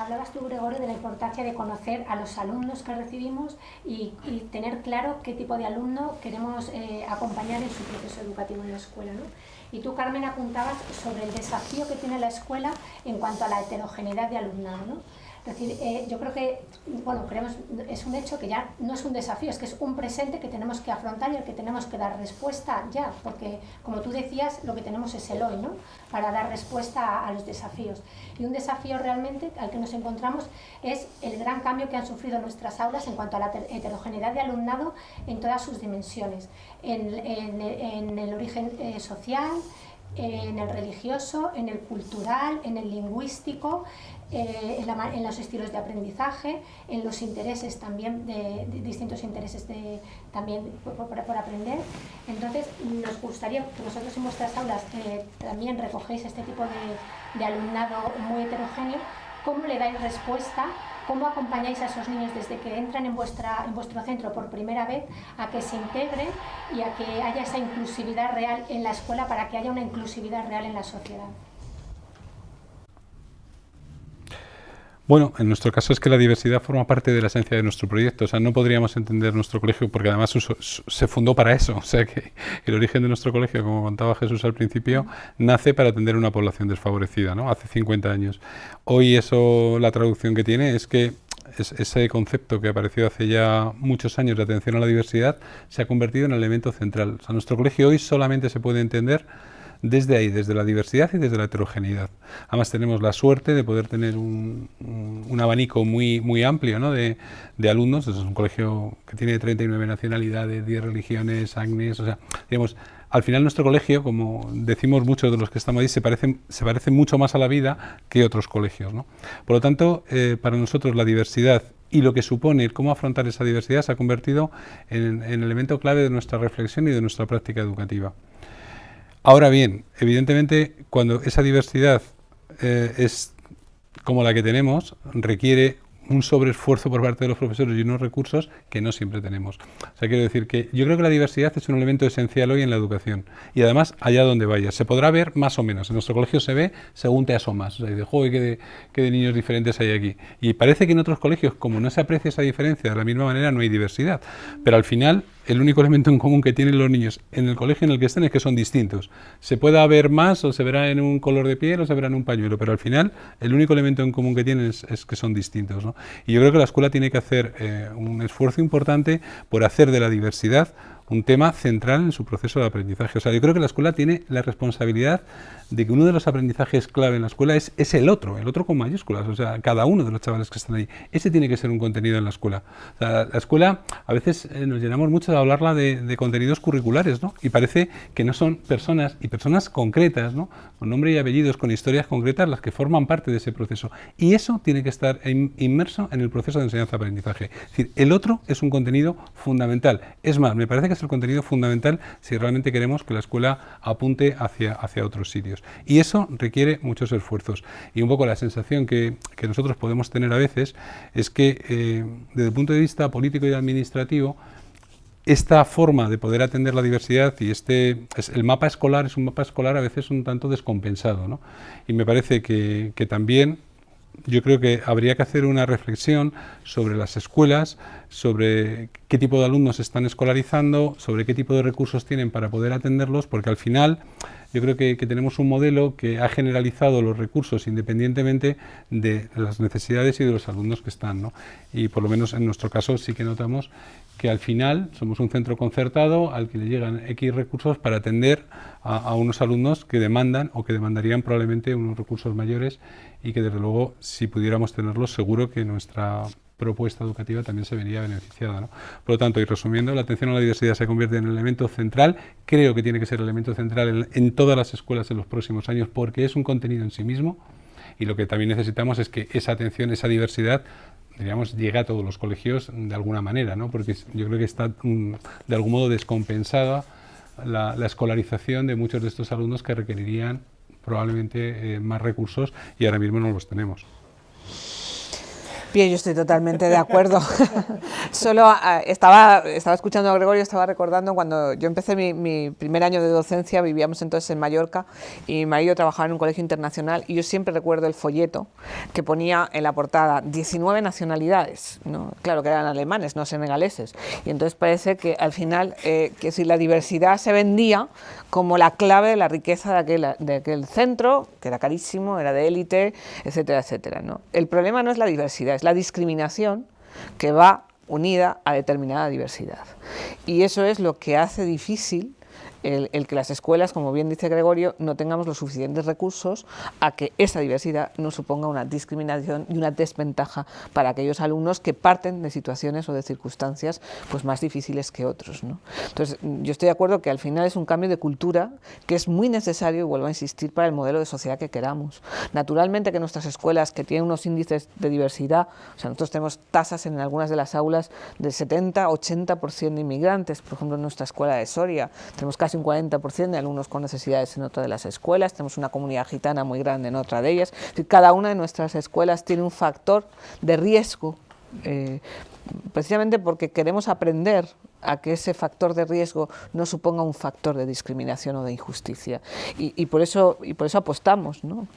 hablabas tú, Gregorio, de la importancia de conocer a los alumnos que recibimos y tener claro qué tipo de alumno queremos acompañar en su proceso educativo en la escuela, ¿no? Y tú, Carmen, apuntabas sobre el desafío que tiene la escuela en cuanto a la heterogeneidad de alumnado, ¿no? Es decir, yo creo que, bueno, es un hecho que ya no es un desafío, es que es un presente que tenemos que afrontar y al que tenemos que dar respuesta ya, porque, como tú decías, lo que tenemos es el hoy, ¿no?, para dar respuesta a los desafíos. Y un desafío realmente al que nos encontramos es el gran cambio que han sufrido nuestras aulas en cuanto a la heterogeneidad de alumnado en todas sus dimensiones, en el origen social, en el religioso, en el cultural, en el lingüístico, en los estilos de aprendizaje, en los intereses también, de distintos intereses también por aprender. Entonces, nos gustaría que vosotros en vuestras aulas también recogéis este tipo de alumnado muy heterogéneo. ¿Cómo le dais respuesta? ¿Cómo acompañáis a esos niños desde que entran en vuestro centro por primera vez a que se integren y a que haya esa inclusividad real en la escuela, para que haya una inclusividad real en la sociedad? Bueno, en nuestro caso es que la diversidad forma parte de la esencia de nuestro proyecto. O sea, no podríamos entender nuestro colegio, porque además se fundó para eso. O sea, que el origen de nuestro colegio, como contaba Jesús al principio, nace para atender a una población desfavorecida, ¿no?, hace 50 años. Hoy eso, la traducción que tiene es que ese concepto que apareció hace ya muchos años de atención a la diversidad se ha convertido en el elemento central. O sea, nuestro colegio hoy solamente se puede entender desde ahí, desde la diversidad y desde la heterogeneidad. Además tenemos la suerte de poder tener un abanico muy amplio, ¿no?, de alumnos. Es un colegio que tiene 39 nacionalidades, 10 religiones, ACNES, o sea, digamos, al final nuestro colegio, como decimos muchos de los que estamos ahí, se parece mucho más a la vida que otros colegios, ¿no? Por lo tanto, para nosotros la diversidad y lo que supone cómo afrontar esa diversidad se ha convertido en elemento clave de nuestra reflexión y de nuestra práctica educativa. Ahora bien, evidentemente, cuando esa diversidad es como la que tenemos, requiere un sobreesfuerzo por parte de los profesores y unos recursos que no siempre tenemos. O sea, quiero decir que yo creo que la diversidad es un elemento esencial hoy en la educación, y además allá donde vaya. Se podrá ver más o menos. En nuestro colegio se ve según te asomas. O sea, dices, joder, qué de niños diferentes hay aquí. Y parece que en otros colegios, como no se aprecia esa diferencia de la misma manera, no hay diversidad. Pero al final, el único elemento en común que tienen los niños en el colegio en el que estén es que son distintos. Se pueda ver más, o se verá en un color de piel, o se verá en un pañuelo, pero al final el único elemento en común que tienen es que son distintos, ¿no? Y yo creo que la escuela tiene que hacer un esfuerzo importante por hacer de la diversidad un tema central en su proceso de aprendizaje. O sea, yo creo que la escuela tiene la responsabilidad de que uno de los aprendizajes clave en la escuela es el otro con mayúsculas. O sea, cada uno de los chavales que están ahí. Ese tiene que ser un contenido en la escuela. O sea, la escuela, a veces nos llenamos mucho de hablarla de contenidos curriculares, ¿no? Y parece que no son personas, y personas concretas, ¿no?, con nombre y apellidos, con historias concretas, las que forman parte de ese proceso. Y eso tiene que estar inmerso en el proceso de enseñanza-aprendizaje. Es decir, el otro es un contenido fundamental. Es más, me parece que es el contenido fundamental si realmente queremos que la escuela apunte hacia otros sitios. Y eso requiere muchos esfuerzos. Y un poco la sensación que nosotros podemos tener a veces es que, desde el punto de vista político y administrativo, esta forma de poder atender la diversidad y el mapa escolar es un mapa escolar a veces un tanto descompensado, ¿no? Y me parece que también yo creo que habría que hacer una reflexión sobre las escuelas, sobre qué tipo de alumnos se están escolarizando, sobre qué tipo de recursos tienen para poder atenderlos, porque al final yo creo que tenemos un modelo que ha generalizado los recursos independientemente de las necesidades y de los alumnos que están, ¿no? Y por lo menos en nuestro caso sí que notamos que al final somos un centro concertado al que le llegan X recursos para atender a unos alumnos que demandan o que demandarían probablemente unos recursos mayores, y que desde luego, si pudiéramos tenerlos, seguro que nuestra propuesta educativa también se vería beneficiada, ¿no? Por lo tanto, y resumiendo, la atención a la diversidad se convierte en el elemento central. Creo que tiene que ser el elemento central en todas las escuelas en los próximos años, porque es un contenido en sí mismo, y lo que también necesitamos es que esa atención, esa diversidad, digamos, llegue a todos los colegios de alguna manera, ¿no? Porque yo creo que está de algún modo descompensada la escolarización de muchos de estos alumnos que requerirían probablemente más recursos, y ahora mismo no los tenemos. pie, yo estoy totalmente de acuerdo. Solo estaba escuchando a Gregorio, estaba recordando cuando yo empecé mi primer año de docencia, vivíamos entonces en Mallorca y mi marido trabajaba en un colegio internacional y yo siempre recuerdo el folleto que ponía en la portada 19 nacionalidades, ¿no? Claro que eran alemanes, no senegaleses, y entonces parece que al final que si la diversidad se vendía como la clave de la riqueza de aquel centro, que era carísimo, era de élite, etcétera, etcétera, ¿no? El problema no es la diversidad, es la discriminación que va unida a determinada diversidad. Y eso es lo que hace difícil el que las escuelas, como bien dice Gregorio, no tengamos los suficientes recursos a que esa diversidad no suponga una discriminación y una desventaja para aquellos alumnos que parten de situaciones o de circunstancias pues más difíciles que otros, ¿no? Entonces, yo estoy de acuerdo que al final es un cambio de cultura que es muy necesario, y vuelvo a insistir, para el modelo de sociedad que queramos. Naturalmente que nuestras escuelas, que tienen unos índices de diversidad, o sea, nosotros tenemos tasas en algunas de las aulas del 70-80% de inmigrantes, por ejemplo en nuestra escuela de Soria, tenemos casi un 40% de alumnos con necesidades en otra de las escuelas, tenemos una comunidad gitana muy grande en otra de ellas. Es decir, cada una de nuestras escuelas tiene un factor de riesgo, precisamente porque queremos aprender a que ese factor de riesgo no suponga un factor de discriminación o de injusticia. Y por eso apostamos, ¿no?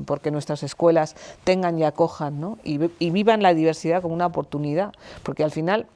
Porque nuestras escuelas tengan y acojan, ¿no? y vivan la diversidad como una oportunidad, porque al final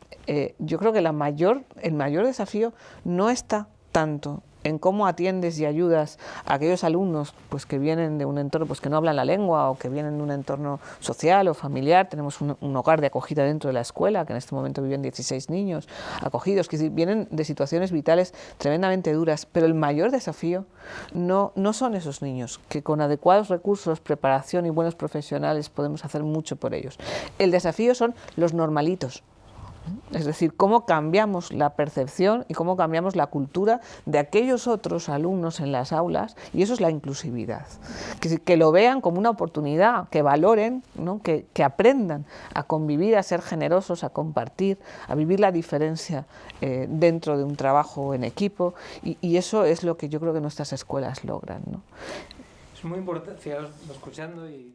yo creo que el mayor desafío no está tanto en cómo atiendes y ayudas a aquellos alumnos pues, que vienen de un entorno pues, que no hablan la lengua o que vienen de un entorno social o familiar. Tenemos un hogar de acogida dentro de la escuela, que en este momento viven 16 niños acogidos, que vienen de situaciones vitales tremendamente duras, pero el mayor desafío no son esos niños, que con adecuados recursos, preparación y buenos profesionales podemos hacer mucho por ellos. El desafío son los normalitos. Es decir, cómo cambiamos la percepción y cómo cambiamos la cultura de aquellos otros alumnos en las aulas, y eso es la inclusividad. Que lo vean como una oportunidad, que valoren, ¿no? que aprendan a convivir, a ser generosos, a compartir, a vivir la diferencia dentro de un trabajo en equipo, y eso es lo que yo creo que nuestras escuelas logran, ¿no? Es muy importante, escuchando y...